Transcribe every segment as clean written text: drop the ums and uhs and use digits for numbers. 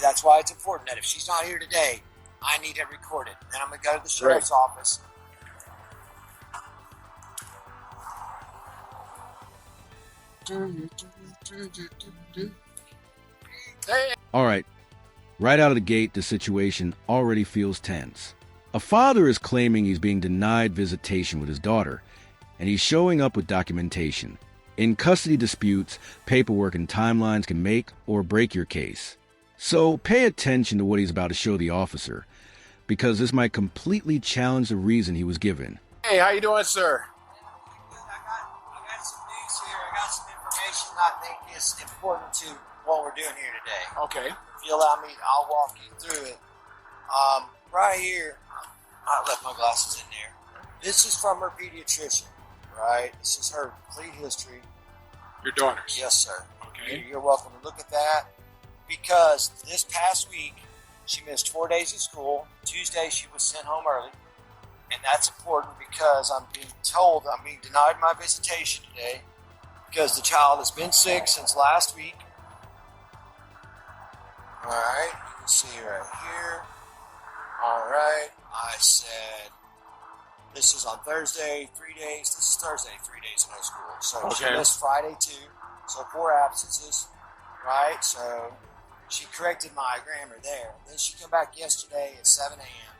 That's why it's important that if she's not here today, I need it recorded. Then I'm going to go to the sheriff's office. All right, right out of the gate, the situation already feels tense. A father is claiming he's being denied visitation with his daughter, and he's showing up with documentation. In custody disputes, paperwork and timelines can make or break your case. So pay attention to what he's about to show the officer, because this might completely challenge the reason he was given. Hey, how you doing, sir? I got some news here. I got some information I think is important to what we're doing here today. Okay. If you allow me, I'll walk you through it. Right here, I left my glasses in there. This is from her pediatrician, right? This is her complete history. Your daughter's? Yes, sir. Okay. You're welcome to look at that. Because this past week, she missed 4 days of school. Tuesday, she was sent home early. And that's important because I'm being told I'm being denied my visitation today because the child has been sick since last week. All right, you can see right here. All right, I said this is on Thursday, 3 days. This is Thursday, 3 days of no school. So she missed Friday too. So 4 absences, right? So she corrected my grammar there. Then she came back yesterday at 7 a.m.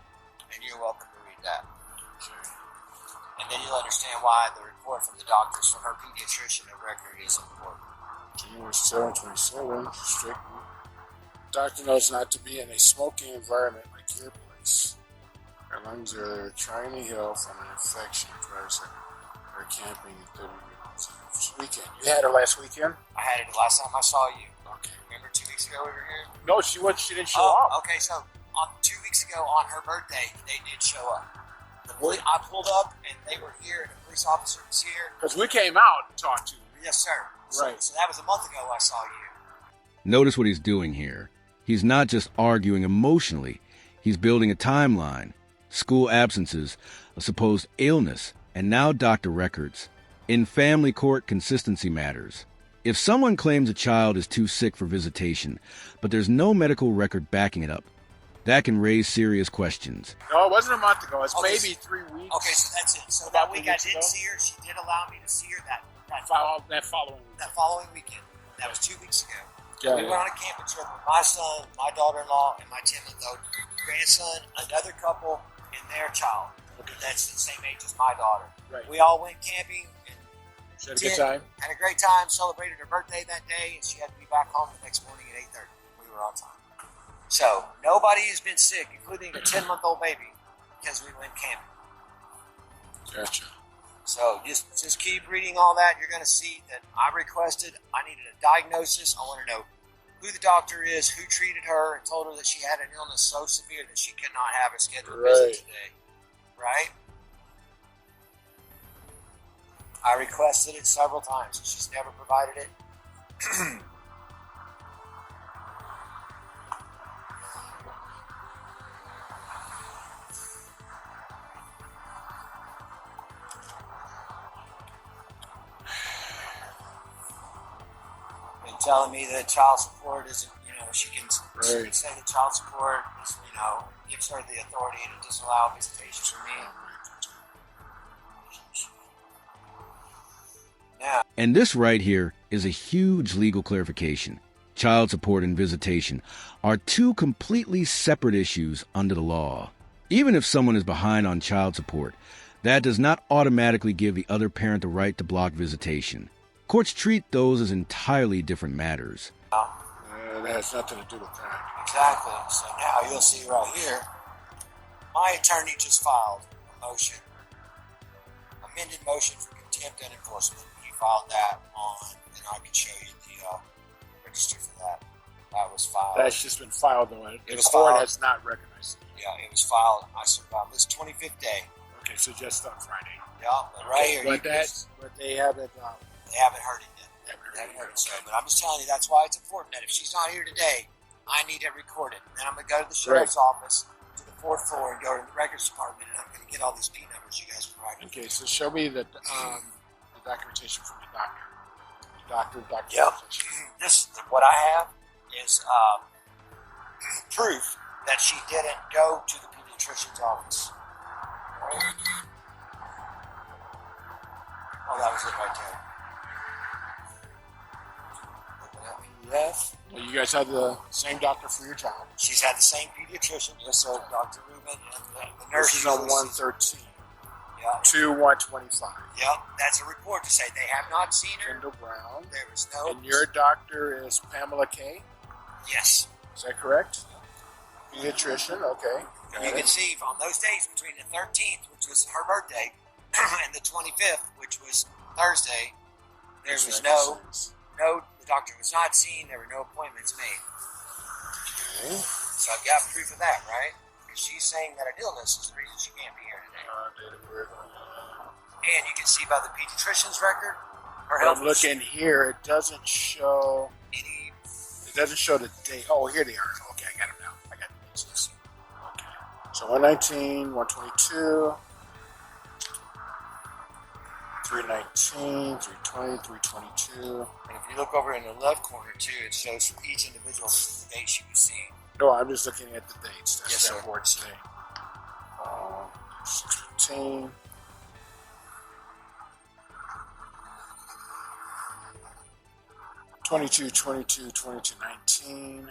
and you're welcome to read that. And then you'll understand why the report from the doctors from her pediatrician of record is important. January 7, 27, strict. Doctor knows not to be in a smoking environment like your place. Her lungs are trying to heal from an infection prior to her camping in 30 minutes. This weekend. You had her last weekend? I had it the last time I saw you. Okay. Remember 2 weeks ago we were here? No, she didn't show up. Okay, so on 2 weeks ago on her birthday, they did show up. I pulled up and they were here and the police officer was here. Because we came out and talked to her. Yes, sir. Right. So that was a month ago I saw you. Notice what he's doing here. He's not just arguing emotionally. He's building a timeline, school absences, a supposed illness, and now doctor records. In family court, consistency matters. If someone claims a child is too sick for visitation, but there's no medical record backing it up, that can raise serious questions. No, it wasn't a month ago. It's maybe 3 weeks. Okay, so that's it. So that week I didn't see her. She did allow me to see her that following weekend. That was 2 weeks ago. Yeah, we went on a camping trip with my son, my daughter-in-law, and my 10-month-old grandson, another couple, and their child. Okay. That's the same age as my daughter. Right. We all went camping. And she had a good time? Had a great time, celebrated her birthday that day, and she had to be back home the next morning at 8:30. We were on time. So nobody has been sick, including a 10-month-old baby, because we went camping. Gotcha. So just keep reading all that. You're going to see that I requested, I needed a diagnosis. I want to know who the doctor is, who treated her, and told her that she had an illness so severe that she could not have a scheduled visit today. Right? I requested it several times. She's never provided it. Telling me that child support isn't, she can say that child support is, gives her the authority to disallow visitations for me. Now, and this right here is a huge legal clarification. Child support and visitation are two completely separate issues under the law. Even if someone is behind on child support, that does not automatically give the other parent the right to block visitation. Courts treat those as entirely different matters. That has nothing to do with that. Exactly. So now you'll see right here, my attorney just filed a motion, amended motion for contempt and enforcement. He filed that on, and I can show you the register for that. That was filed. That's just been filed, though. The filed. court has not recognized it. Yeah, it was filed. I survived this 25th day. Okay, so just on Friday. Yeah, but right here. But they haven't... They haven't heard it yet. They haven't heard it. So, but I'm just telling you, that's why it's important that if she's not here today, I need it recorded. Then I'm going to go to the sheriff's office to the 4th floor and go to the records department, and I'm going to get all these P numbers you guys provided. Okay, so show me the documentation from the doctor. Yep. What I have is proof that she didn't go to the pediatrician's office. Right? Oh, that was it right there. Open up PDF. Well, you guys had the same doctor for your child. She's had the same pediatrician, yes, sir, Dr. Rubin, and the nurse. This is on 113. Yeah. 2/125. Yep, that's a report to say they have not seen her. Kendall Brown. There was no. And your doctor is Pamela K. Yes. Is that correct? Pediatrician. Okay. You can see on those days between the 13th, which was her birthday, and the 25th, which was Thursday, there was no. The doctor was not seen. There were no appointments made. Okay. So I've got proof of that, right? Because she's saying that an illness is the reason she can't be here today. And you can see by the pediatrician's record, her health. I'm looking here. It doesn't show any. It doesn't show the date. Oh, here they are. Okay, I got them now. I got the dates. Okay. So 119, 122, 319, 320, 322. And if you look over in the left corner too, it shows for each individual the date she was seen. No, I'm just looking at the dates. That's yes, that sir. board's date. 615. Twenty-two, 19.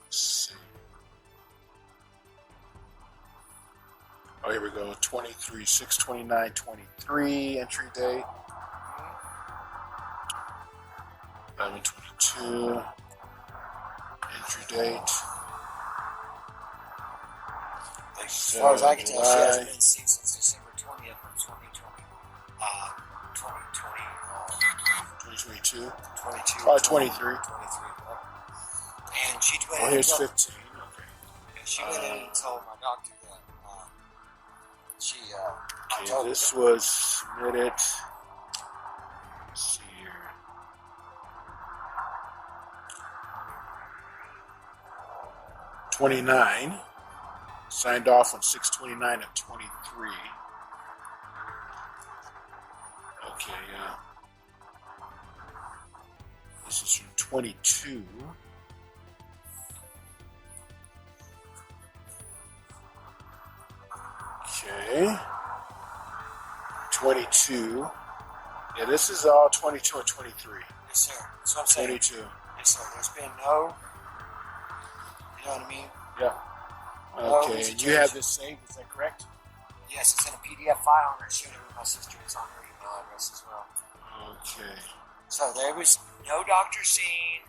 Let's see. Oh, here we go. 23, 6/29, 23 entry date. 11/22 entry date. As far as I can tell, she hasn't been seen since December 20th of 2020. 2022? 22. 23. 23. And she went in. Here's 15. Okay. She went in and told my doctor that Okay, this was submitted. Let's see here. '29. Signed off on 6/29 of 23. Okay, yeah. This is from 22. Okay. 22. Yeah, this is all 22 and 23. Yes, sir. That's what I'm saying. 22. Yes, sir. There's been no. You know what I mean? Yeah. Okay, and you have this saved, is that correct? Yes, it's in a PDF file, and I shared it with my sister. It's on her email address as well. Okay. So there was no doctor seen,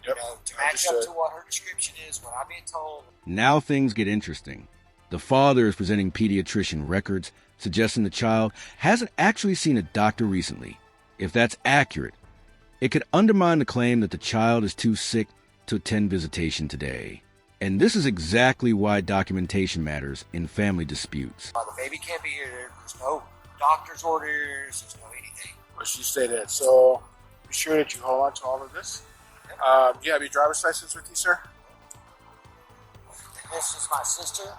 Yep. to match up to what her description is, what I've been told. Now things get interesting. The father is presenting pediatrician records, suggesting the child hasn't actually seen a doctor recently. If that's accurate, it could undermine the claim that the child is too sick to attend visitation today. And this is exactly why documentation matters in family disputes. The baby can't be here. There's no doctor's orders. There's no anything. Well, she stated, so be sure that you hold on to all of this. Yep. Do you have your driver's license with you, sir? This is my sister,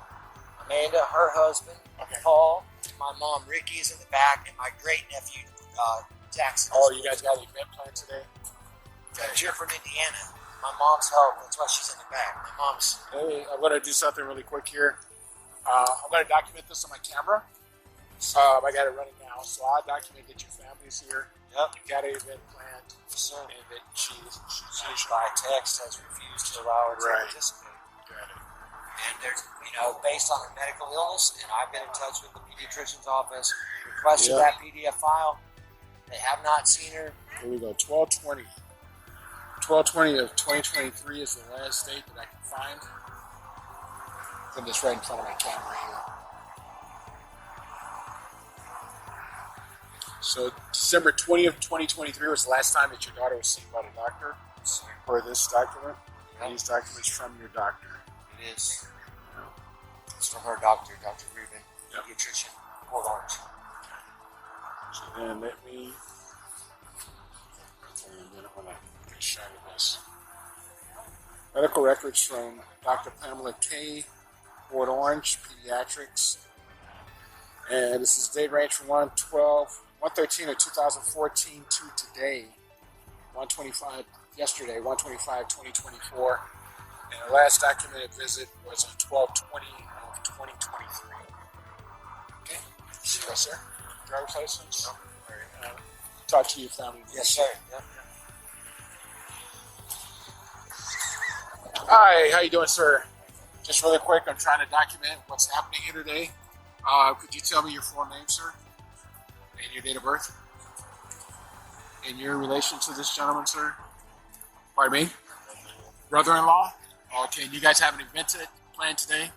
Amanda, her husband, Okay. Paul. My mom, Ricky, is in the back, and my great nephew, Jackson. Oh, you guys got an event planned today? Here from Indiana. My mom's help. That's why she's in the back. My mom's. Hey, I'm going to do something really quick here. I'm going to document this on my camera. I got it running now, so I'll document that your family's here. Yep. You got an event planned, Sir. and that she's By text has refused to allow her to Right. participate. got it. And there's, based on her medical illness, and I've been in touch with the pediatrician's office, requested that PDF file. They have not seen her. Here we go. 12/20. 12/20 of 2023 is the last date that I can find. Put this right in front of my camera here. So December 20th, 2023 was the last time that your daughter was seen by the doctor. For this document, these documents from your doctor. It is. It's from her doctor, Dr. Rubin, Yep. pediatrician, Port Orange. So then let me. Okay, then I want to get a shot of this. Medical records from Dr. Pamela K. Port Orange, pediatrics. And this is date range from 113 of 2014 to today. 125 yesterday, 125/2024. And the last documented visit was on 12/20 of 2023. Okay. Yes, sir. Driver's license? No. All right. Talk to your family. Yes, sir. Yep. Hi, how you doing, sir? Just really quick, I'm trying to document what's happening here today. Could you tell me your full name, sir? And your date of birth? And your relation to this gentleman, sir? Pardon me? Brother-in-law? Okay, and you guys have an event planned today?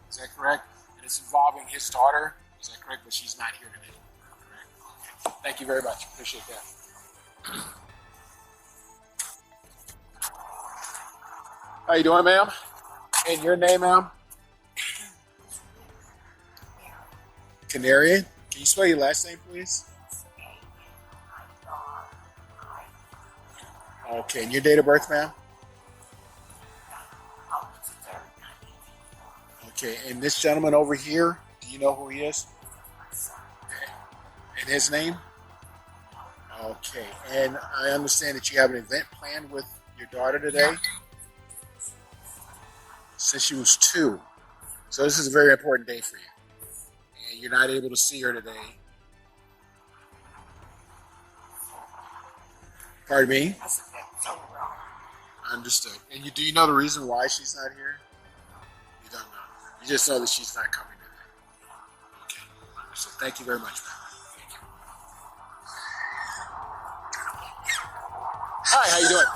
Is that correct? And it's involving his daughter? Is that correct? But she's not here today. Correct? Okay. Thank you very much. Appreciate that. How you doing, ma'am? And your name, ma'am? Canary? Can you spell your last name, please? Okay, and your date of birth, ma'am? Okay, and this gentleman over here, do you know who he is? Okay. And his name? Okay, and I understand that you have an event planned with your daughter today? Since she was 2. So this is a very important day for you. And you're not able to see her today. Pardon me? Understood. And do you know the reason why she's not here? You don't know. You just know that she's not coming today. Okay. So thank you very much, man. Thank you. Hi, how you doing?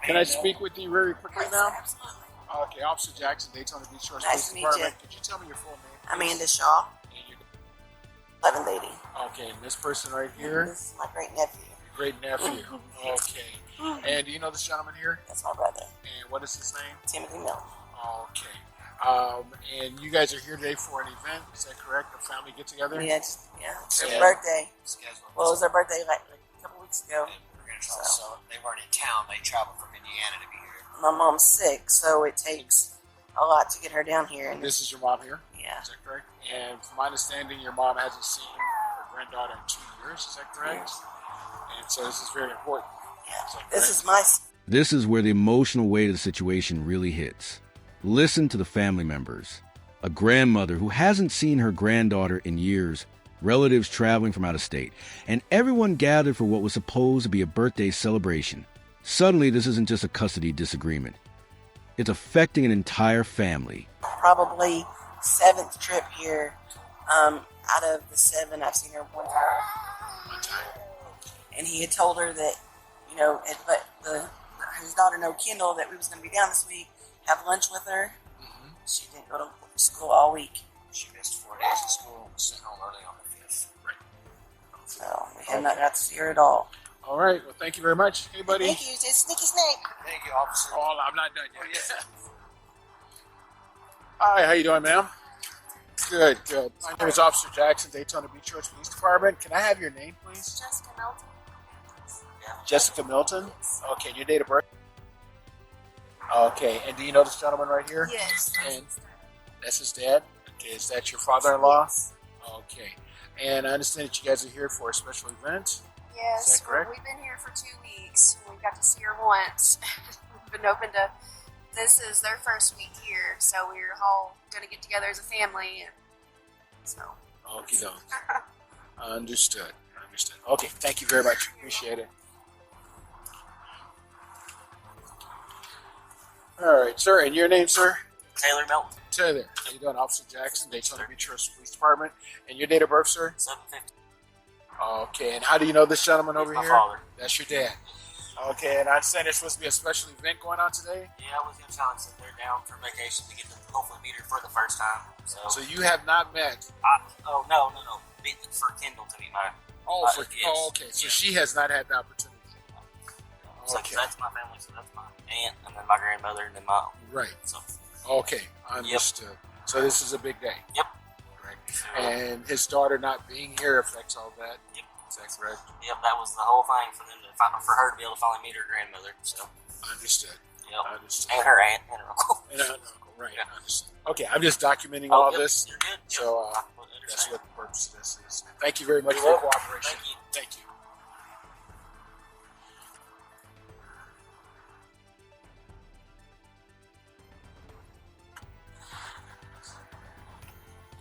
Can I speak with you very quickly now? Okay, Officer Jackson, Daytona Beach Shores Police Department. Could you tell me your full name? Amanda Shaw. And your 1180. Okay, and this person right here? This is my great nephew. Great nephew. Okay. And do you know this gentleman here? That's my brother. And what is his name? Timothy Milton. Okay. And you guys are here today for an event, is that correct? A family get together? Yeah, it's their birthday. Schedule. Well, it was their birthday like a couple weeks ago. So they weren't in town. They traveled from Indiana to be here. My mom's sick, so it takes a lot to get her down here. And This is your mom here? yeah. Is that correct? And from my understanding, your mom hasn't seen her granddaughter in 2 years, is that correct? And so this is very important. Yeah. Is that This correct? is my. This is where the emotional weight of the situation really hits. Listen to the family members. A grandmother who hasn't seen her granddaughter in years, relatives traveling from out of state, and everyone gathered for what was supposed to be a birthday celebration. Suddenly, this isn't just a custody disagreement. It's affecting an entire family. Probably 7th trip here. Out of the 7, I've seen her one time. One time. And he had told her that, you know, let his daughter know, Kendall, that we was going to be down this week, have lunch with her. Mm-hmm. She didn't go to school all week. She missed 4 days of school and was sent home early on the 5th. Right. So we have not got to see her at all. All right. Well, thank you very much. Hey, buddy. Thank you, just Sneaky Snake. Thank you, officer. Oh, I'm not done yet. Hi, how you doing, ma'am? Good, good. My name is Officer Jackson, Daytona Beach Shores Police Department. Can I have your name, please? Jessica Melton. Jessica Milton. Okay, and your date of birth? Okay, and do you know this gentleman right here? Yes. And that's his dad? Okay, is that your father-in-law? Okay. And I understand that you guys are here for a special event? Yes. Is that correct? We've been here for 2 weeks. We got to see her once. We've been open to. This is their first week here, so we're all going to get together as a family. And so. Okie doke. Understood. Understood. Okay, thank you very much. Appreciate it. All right, sir. And your name, sir? Taylor Melton, Taylor. How you doing? Officer Jackson, Daytona Beach Shores Police Department. And your date of birth, sir? 750. Okay, and how do you know this gentleman over My here? father. That's your dad. Okay, and I understand there's supposed to be a special event going on today? Yeah, I was going to tell him that they're down for vacation to get to hopefully meet her for the first time. So you have not met. No. Meet for Kendall to meet my. Okay. So she has not had the opportunity. So Okay. that's my family. So that's my aunt, and then my grandmother, and then my. Right. So. Okay, understood. So this is a big day. Yep. Correct. And his daughter not being here affects all that. Yep. Is that correct? Yep, that was the whole thing for them for her to be able to finally meet her grandmother. So. Understood. Yep. Understood. And her aunt and her uncle. And her uncle. right. Yeah. Okay, I'm just documenting all yep, this. You're good. Yep. So Completely that's understand. what the purpose of this is. Thank you very much You're for your welcome. cooperation. Thank you. Thank you.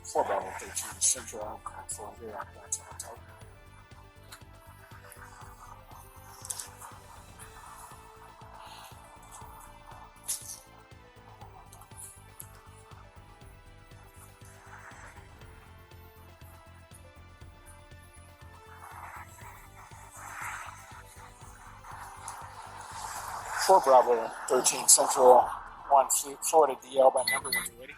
Four Bravo 13 Central for here. Four Bravo 13 Central 1 Florida DL by number when you're ready.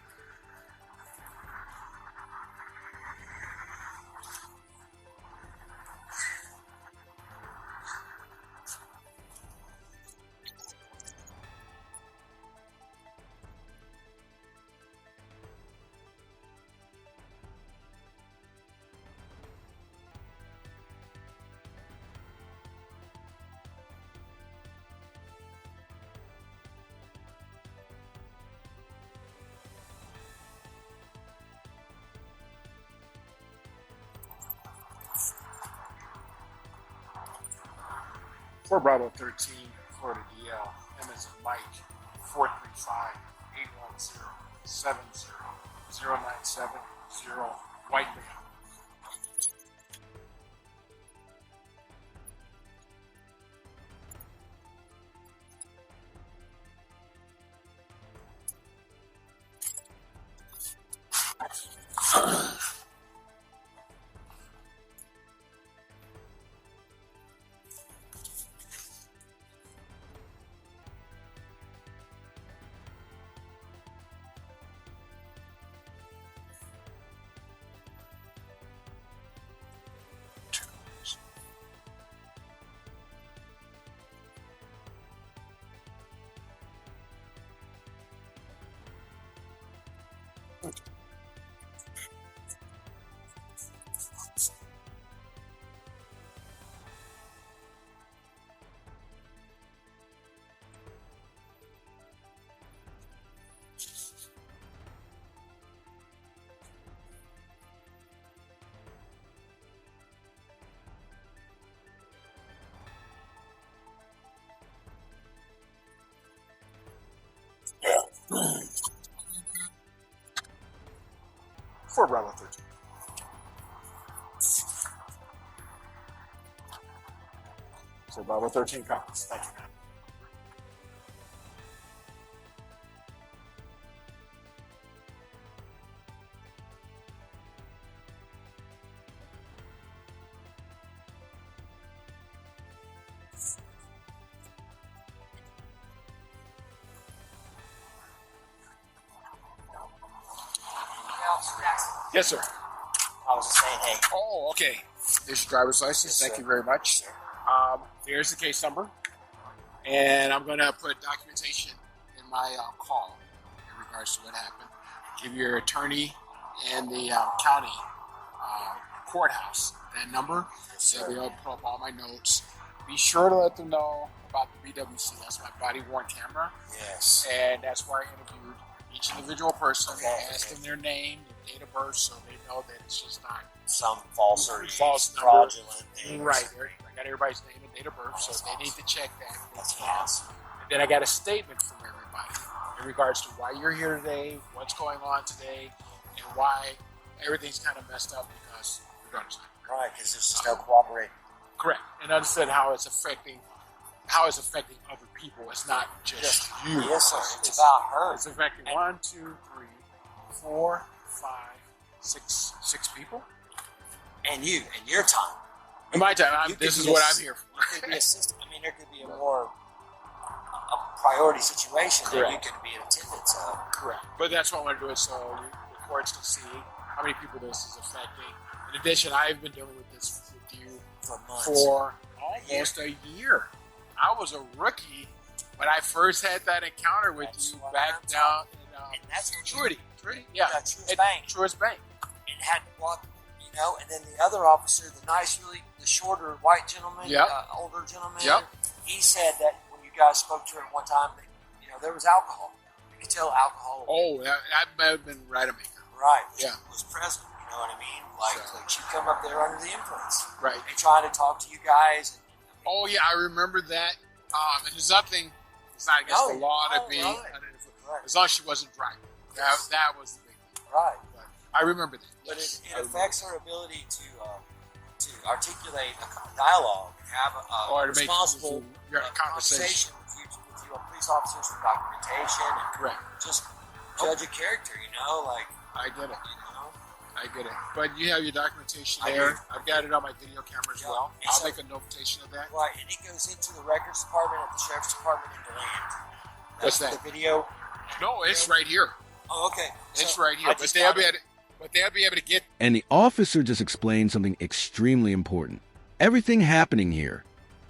For Bravo 13, Florida DL, M as in Mike, 435-810-70-097-0, White Band. For Bravo 13. So Bravo 13 copies. Thank you. Yes, sir. I was just saying, hey. Oh, okay. There's your driver's license. Yes, Thank sir. you very much. There's the case number. And I'm going to put documentation in my call in regards to what happened. Give your attorney and the county courthouse that number. Yes, They'll be sir. able to pull up all my notes. Be sure to let them know about the BWC. That's my body worn camera. Yes. And that's where I interviewed each individual person, Okay. asked them their name, their date of birth, so they know that it's just not Some false or false number. fraudulent things. Right. I got everybody's name and date of birth, so they need to check that. That's And awesome. then I got a statement from everybody in regards to why you're here today, what's going on today, and why everything's kind of messed up because your daughter's not here. Right, because there's just no cooperating. Correct. And understand how it's affecting other people. It's not just you. Yes, sir. It's about her. It's affecting 1, 2, 3, 4, 5, 6 people. And you, and your time. In my time, You this could is be what a- I'm here for. It could be a system. I mean, there could be a more a priority situation that you Correct. could be in attendance of. Correct. But that's what I want to do is so the courts can see how many people this is affecting. In addition, I've been dealing with this with you For months. for almost a year. I was a rookie when I first had that encounter with That's you what back I'm down And that's when Truity. you Yeah. got Truist At Bank. Truist Bank. And had to walk, and then the other officer, the nice, the shorter white gentleman, Yep. Older gentleman, Yep. he said that when you guys spoke to her at one time, that, there was alcohol. You tell alcohol. Oh, that might have been right of me. Right. Yeah. Was present. You know what I mean? Like she'd come up there under the influence. Right. And trying to talk to you guys. Oh, yeah, I remember that. And there's nothing, it's not against the law to be, as long as she wasn't driving. That was the big thing. Right. But I remember that. But Yes, it affects her ability to articulate a dialogue and have or a to make responsible conversation. with you police officers for documentation and Correct. just judge a character, you know, like, I get it. you know. I get it. But you have your documentation I there. do. I've got it on my video camera as Yeah. well. And I'll so- make a notation of that. Right, and it goes into the records department at the sheriff's department in DeLand. What's That's that? the video. No, it's right here. Oh, okay. It's So, right here. I But just they'll got be it. able to get. And the officer just explained something extremely important. Everything happening here,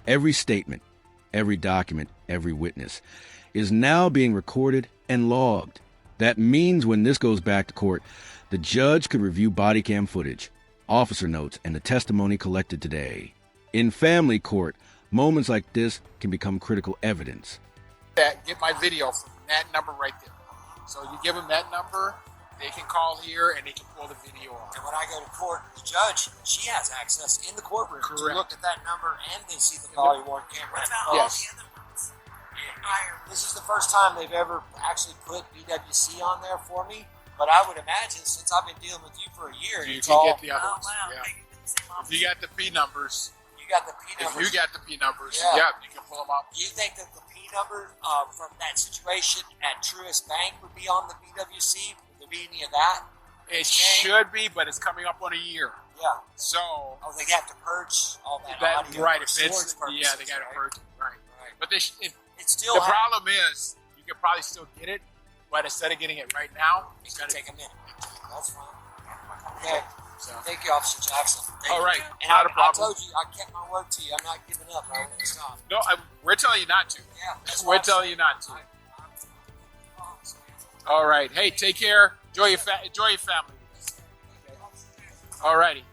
every statement, every document, every witness, is now being recorded and logged. That means when this goes back to court, the judge could review body cam footage, officer notes, and the testimony collected today. In family court, moments like this can become critical evidence. Get my video from that number right there. So you give them that number, they can call here and they can pull the video off. And when I go to court, the judge, she has access in the courtroom to Correct. look at that number and they see the body-worn camera. What about Yes. all the other ones? This is the first time they've ever actually put BWC on there for me. But I would imagine, since I've been dealing with you for a year, You it's can all, get the other Oh ones. wow, Yeah. they could be the same If officer. you got the P numbers, you got the P if numbers. you got the P numbers, Yeah. yeah, you can pull them up. Do you think that the P number from that situation at Truist Bank would be on the BWC? Would there be any of that? It should be, but it's coming up on a year. Yeah. So Oh, they have to purge all that, that audio right, for if storage it's purposes, yeah, they got to right? purge it, right? Right. But they It's still the problem is you can probably still get it, but instead of getting it right now, It's it's gonna got to take a minute. That's fine. Okay. So. Thank you, Officer Jackson. Thank All you. right, And not a I problem. told you, I kept my word to you. I'm not giving up. I won't stop. No, we're telling you not to. Yeah. That's We're why I'm telling you not to. saying- All right. Hey, take care. Enjoy your family. All righty.